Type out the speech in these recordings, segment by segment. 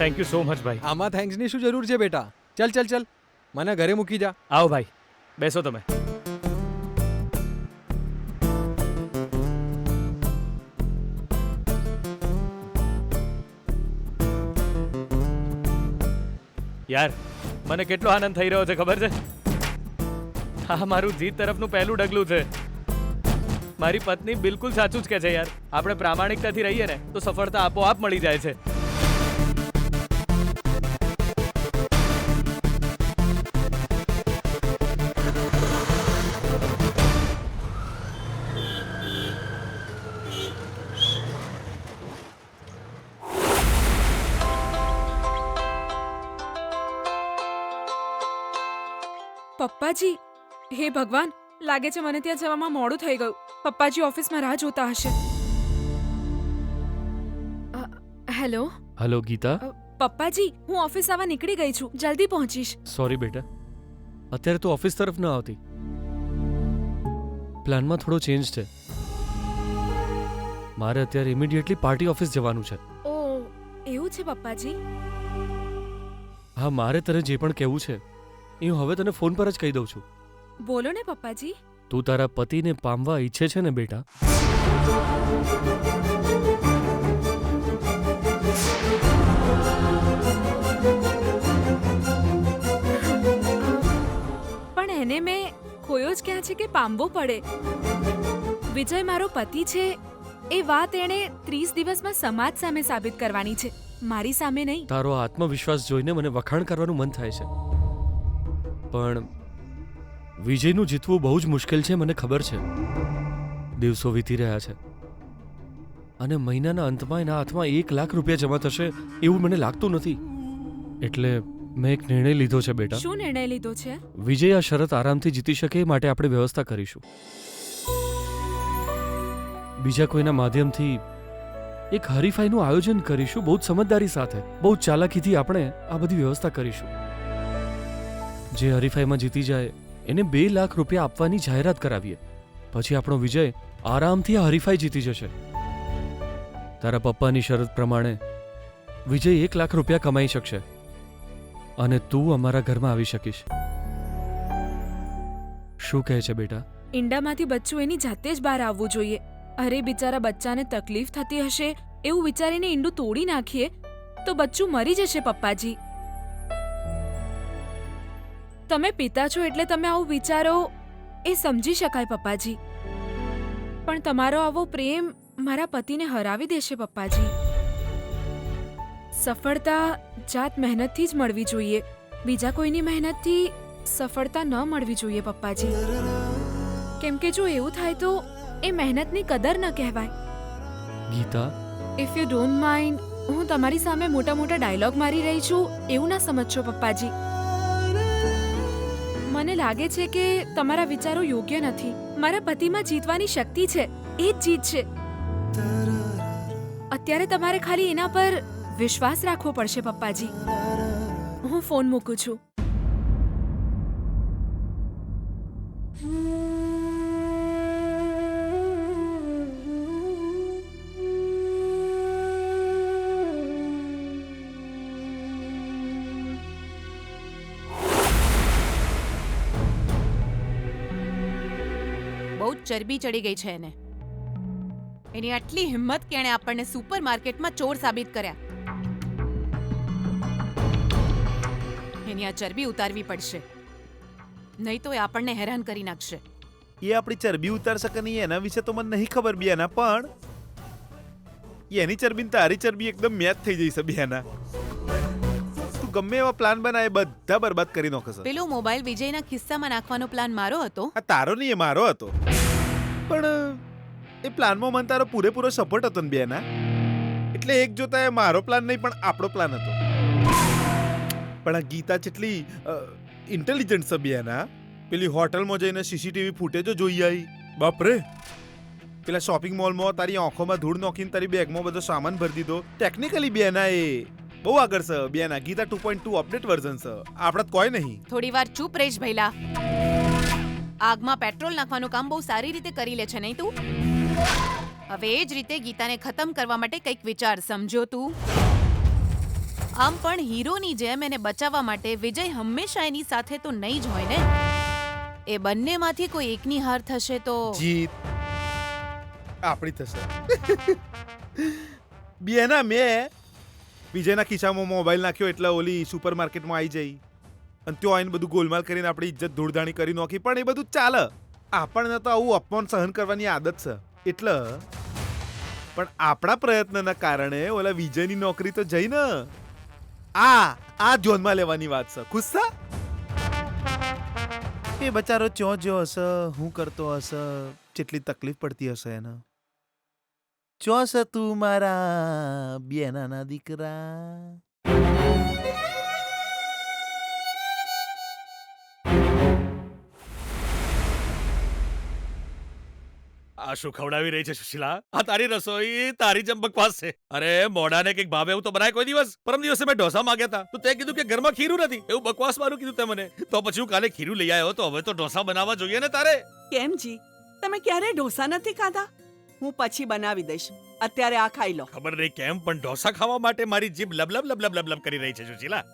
Thank you so much ભાઈ. આમાં થેન્ક્સની શું જરૂર છે બેટા? ચલ ચલ ચલ, મને ઘરે મૂકી જા. આવો ભાઈ, બેસો તમે. યાર, મને કેટલો આનંદ થઈ રહ્યો છે ખબર છે? હા, મારું જીત તરફનું પહેલું ડગલું છે. મારી પત્ની બિલકુલ સાચું જ કહે છે યાર. આપણે પ્રામાણિકતાથી રહીએ ને તો સફળતા આપોઆપ મળી જાય છે. પપ્પાજી, હે ભગવાન, લાગે છે મને ત્યાં જવામાં મોડું થઈ ગયું. પપ્પાજી ઓફિસમાં રાહ જોતા હશે. હેલો. હલો ગીતા. પપ્પાજી, હું ઓફિસ આવવા નીકળી ગઈ છું. જલ્દી પહોંચીશ. સોરી બેટા, અત્યારે તું ઓફિસ તરફ ન આવતી. પ્લાનમાં થોડો ચેન્જ છે. મારે અત્યારે ઇમિડિયેટલી પાર્ટી ઓફિસ જવાનું છે. ઓ, એવું છે પપ્પાજી? હા, મારે તને જે પણ કહેવું છે એ હું હવે તને ફોન પર જ કહી દઉં છું. બોલો ને પપ્પાજી. તું તારા પતિને પામવા ઈચ્છે છે ને બેટા? પણ એને મેં ખોયો જ ક્યાં છે કે પામવો પડે? વિજય મારો પતિ છે એ વાત એણે 30 દિવસમાં સમાજ સામે સાબિત કરવાની છે, મારી સામે નહીં. તારો આત્મવિશ્વાસ જોઈને મને વખાણ કરવાનું મન થાય છે, પણ વિજયનું જીતવું બહુ જ મુશ્કેલ છે. મને ખબર છે. દિવસો વીતી રહ્યા છે અને મહિનાના અંતમાં એના હાથમાં 1 લાખ રૂપિયા જમા થશે એવું મને લાગતું નથી. એટલે મેં એક નિર્ણય લીધો છે બેટા. શું નિર્ણય લીધો છે? વિજય આ શરત આરામથી જીતી શકે એ માટે આપણે વ્યવસ્થા કરીશું. બીજા કોઈના માધ્યમથી એક હરીફાઈનું આયોજન કરીશું. બહુ જ સમજદારી સાથે, બહુ જ ચાલાકીથી આપણે આ બધી વ્યવસ્થા કરીશું. જે હરીફાઈમાં જીતી જાય એને 2 લાખ રૂપિયા આપવાની જાહેરાત કરાવીએ. પછી આપણો વિજય આરામથી આ હરીફાઈ જીતી જશે. તારા પપ્પાની શરત પ્રમાણે વિજય 1 લાખ રૂપિયા કમાઈ શકશે અને તું અમારા ઘરમાં આવી શકીશ. શું કહે છે બેટા? ઈંડામાંથી બચ્ચું એની જાતે જ બહાર આવવું જોઈએ. અરે બિચારા બચ્ચાને તકલીફ થતી હશે એવું વિચારીને ઈંડું તોડી નાખીએ તો બચ્ચું મરી જશે. પપ્પાજી, તમે પિતા છો એટલે તમે આવું વિચારો એ સમજી શકાય પપ્પાજી, પણ તમારો આવો પ્રેમ મારા પતિને હરાવી દેશે પપ્પાજી. સફળતા જાત મહેનતથી જ મળવી જોઈએ, બીજા કોઈની મહેનતથી સફળતા ન મળવી જોઈએ પપ્પાજી. કેમ કે જો એવું થાય તો એ મહેનતની કદર ન કહેવાય. Gita, if you don't mind, હું તમારી સામે મોટા મોટા ડાયલોગ મારી રહી છું એવું ના સમજશો પપ્પાજી. મને લાગે છે કે તમારા વિચારો યોગ્ય નથી. મારા પતિમાં જીતવાની શક્તિ છે, એ જ જીતશે. અત્યારે તમારે ખાલી એના પર વિશ્વાસ રાખવો પડશે પપ્પાજી. હું ફોન મૂકું છું. બહુ ચરબી ચડી ગઈ છે એને. એની આટલી હિંમત કે એણે આપણને સુપરમાર્કેટમાં ચોર સાબિત કર્યા. એની આ ચરબી ઉતારવી પડશે, નહીં તો એ આપણને હેરાન કરી નાખશે. એ આપણી ચરબી ઉતાર શકે નહીં એના વિશે તો મને નહીં ખબર બિયાના, પણ એની ચરબી ને તારી ચરબી એકદમ મેચ થઈ જશે બિયાના. તું ગમે એવા પ્લાન બનાવે બધા બરબાદ કરી નાખશે. પેલો મોબાઈલ વિજયના ખિસ્સામાં નાખવાનો પ્લાન મારો હતો. આ તારો નહીં, એ મારો હતો, પણ એ પ્લાનમાં મને તારો પૂરેપૂરો સપોર્ટ હતો ને બિયાના. એટલે એક જોતા એ મારો પ્લાન નહીં પણ આપણો પ્લાન હતો. પણ આ ગીતા જેટલી ઇન્ટેલિજન્ટ છે બિયાના. પેલી હોટલમાં જઈને સીસીટીવી ફૂટેજો જોઈ આવી. બાપરે, પેલા શોપિંગ મોલમાં તારી આંખોમાં ધૂળ નોખીને તારી બેગમાં બધો સામાન ભરી દીધો. ટેકનિકલી બિયાના એ બહુ આગળ છે બિયાના. ગીતા 2.2 અપડેટ વર્ઝન છે, આપણા કોઈ નહીં. થોડી વાર ચૂપ રહીશ ભઈલા. આગમાં પેટ્રોલ નાખવાનું કામ બહુ સારી રીતે કરી લે છે નહીં તું? હવે એ જ રીતે ગીતાને ખતમ કરવા માટે કંઈક વિચાર, સમજો તું? આમ પણ હીરોની જેમ એને બચાવવા માટે વિજય હંમેશા એની સાથે તો નહીં જ હોય ને. એ બંનેમાંથી કોઈ એકની હાર થશે તો જીત આપણી થશે. બેના મેં વિજયના ખિસ્સામાં મોબાઈલ નાખ્યો એટલે ઓલી સુપર માર્કેટમાં આવી જઈ અને ત્યાં આવીને બધું ગોલમાલ કરીને આપણી ઇજ્જત ધૂળધાણી કરી નાખી. પણ એ બધું ચાલે. આપણને તો આવું અપમાન સહન કરવાની આદત છે એટલે. પણ આપણા પ્રયત્નના કારણે ઓલા વિજયની નોકરી તો જઈ ને. આ ધ્યાનમાં લેવાની વાત છે. ખુશ છે? એ બચારો ચો જો હશે, હું કરતો હશે, કેટલી તકલીફ પડતી હશે એને. ચો છે તું મારા બેનાના દીકરા. આ શું ખવડાવી રહી છે સુશીલા? આ તારી રસોઈ તારી જેમ બકવાસ છે. અરે મોઢાને કંઈક ભાવે એવું તો બનાય કોઈ દિવસ. પરમ દિવસે મેં ઢોસા માંગ્યા હતા તો તે કીધું કે ઘરમાં ખીરું નથી. એવું બકવાસ મારું કીધું તે મને. તો પછી હું કાલે ખીરું લઈ આવ્યો તો હવે તો ઢોસા બનાવવા જોઈએ ને તારે. કેમ જી તમે ક્યારેય ઢોસા નથી ખાધા? હું પછી બનાવી દઈશ, અત્યારે આ ખાઈ લો. ખબર નહીં કેમ પણ ઢોસા ખાવા માટે મારી જીભ લબલબ લબલબ લબલબ કરી રહી છે સુશીલા.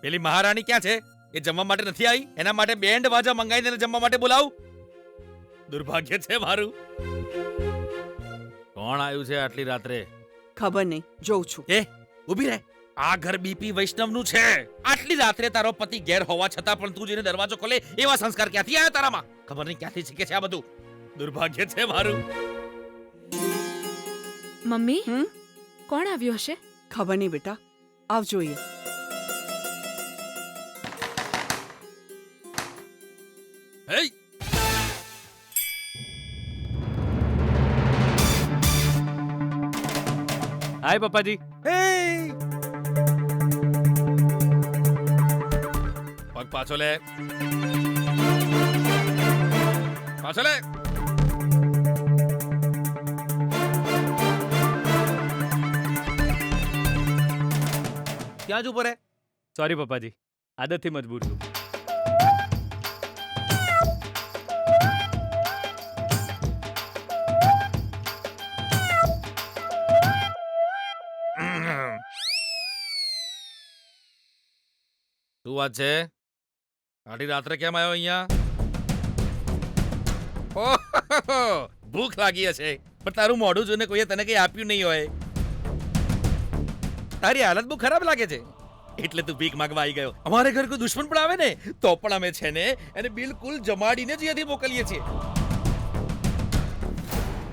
પેલી મહારાણી ક્યાં છે? એ જમવા માટે નથી આવી? એના માટે બેન્ડ વાજા મંગાવીને જમવા માટે બોલાવ. દુર્ભાગ્ય છે મારું. કોણ આવ્યું છે આટલી રાત્રે? ખબર નહીં, જોઉં છું. એ ઊભી રહે. આ ઘર બીપી વૈષ્ણવનું છે. આટલી રાત્રે તારો પતિ ઘેર હોવા છતાં પણ તું જેને દરવાજો ખોલે એવા સંસ્કાર ક્યાંથી આવ્યા તારામાં? ખબર નહીં ક્યાંથી શીખે છે આ બધું. દુર્ભાગ્ય છે મારું. મમ્મી હમ? કોણ આવ્યો હશે? ખબર નહીં બેટા, આવ જોઈએ. હે હાય પપ્પાજી. પગ પાછો લે. પાછો લે. ક્યાં જ ઉપર હે? સોરી પપ્પાજી, આદતથી મજબૂર છું. શું વાત છે? આટલી રાત્રે કેમ આવ્યો અહીંયા? ઓહોહો, ભૂખ લાગી હશે પણ તારું મોઢું જોઈને કોઈએ તને કઈ આપ્યું નહીં હોય. તારી હાલત બહુ ખરાબ લાગે છે એટલે તું ભીખ માંગવા આવી ગયો. અમારે ઘર કોઈ દુશ્મન પણ આવે ને તો પણ અમે છે ને એને બિલકુલ જમાડીને જ અહીંયાથી મોકલીએ છીએ.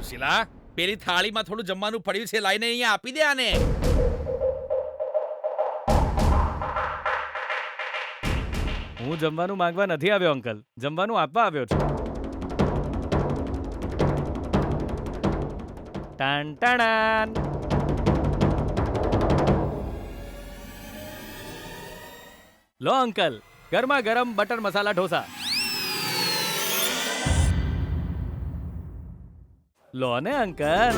શીલા, પેલી થાળીમાં થોડું જમવાનું પડ્યું છે, લાઈને અહીંયા આપી દે આને. હું જમવાનું માંગવા નથી આવ્યો અંકલ, જમવાનું આપવા આવ્યો છું. ટાન ટાણાન. લો અંકલ, ગરમા ગરમ બટર મસાલા ઢોસા. લો ને અંકલ,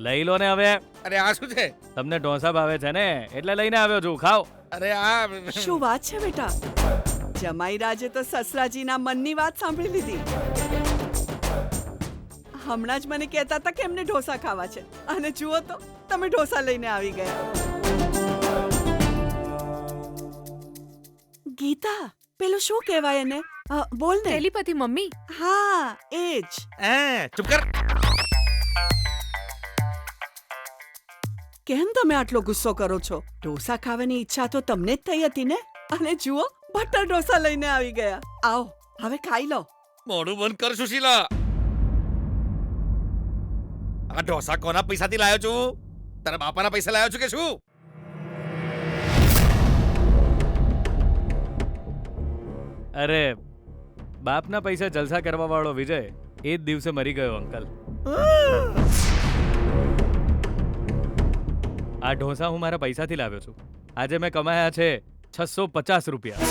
લઈ લો ને હવે. અરે આ શું છે? તમને ઢોસા ભાવે છે ને એટલે લઈને આવ્યો છું, ખાઓ. અરે આ શું વાત છે બેટા? જમાઈ રાજે તો સસરાજીના મનની વાત સાંભળી લીધી. હમણાં જ મને કહેતા હતા કે એમને ઢોસા ખાવા છે અને જુઓ તો તમે ઢોસા લઈને આવી ગયા. ગીતા, પેલું શું કહેવાય એને? બોલ ને. ટેલિપથી મમ્મી. હા, એ જ. ચૂપ કર. કેમ તમે આટલો ગુસ્સો કરો છો? ઢોસા ખાવાની ઈચ્છા તો તમને જ થઈ હતી ને? અને જુઓ, બટર ઢોસા લઈને આવી ગયા. આવો, હવે ખાઈ લો. મોઢું બંધ કર સુશીલા. આ ઢોસા કોના પૈસાથી લાયો છું? તારા બાપાના પૈસા લાયો છું કે શું? અરે બાપના પૈસા જલસા કરવા વાળો વિજય એ જ દિવસે મરી ગયો અંકલ. આ ઢોસા હું મારા પૈસાથી લાવ્યો છું. આજે મેં કમાયા છે 650 રૂપિયા.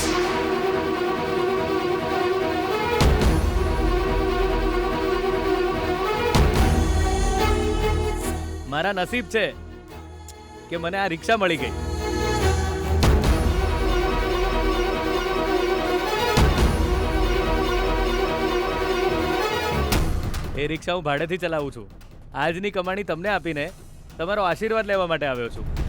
મારા નસીબ છે કે મને આ રિક્ષા મળી ગઈ. એ રિક્ષા હું ભાડેથી ચલાવું છું. આજની કમાણી તમને આપીને તમારો આશીર્વાદ લેવા માટે આવ્યો છું.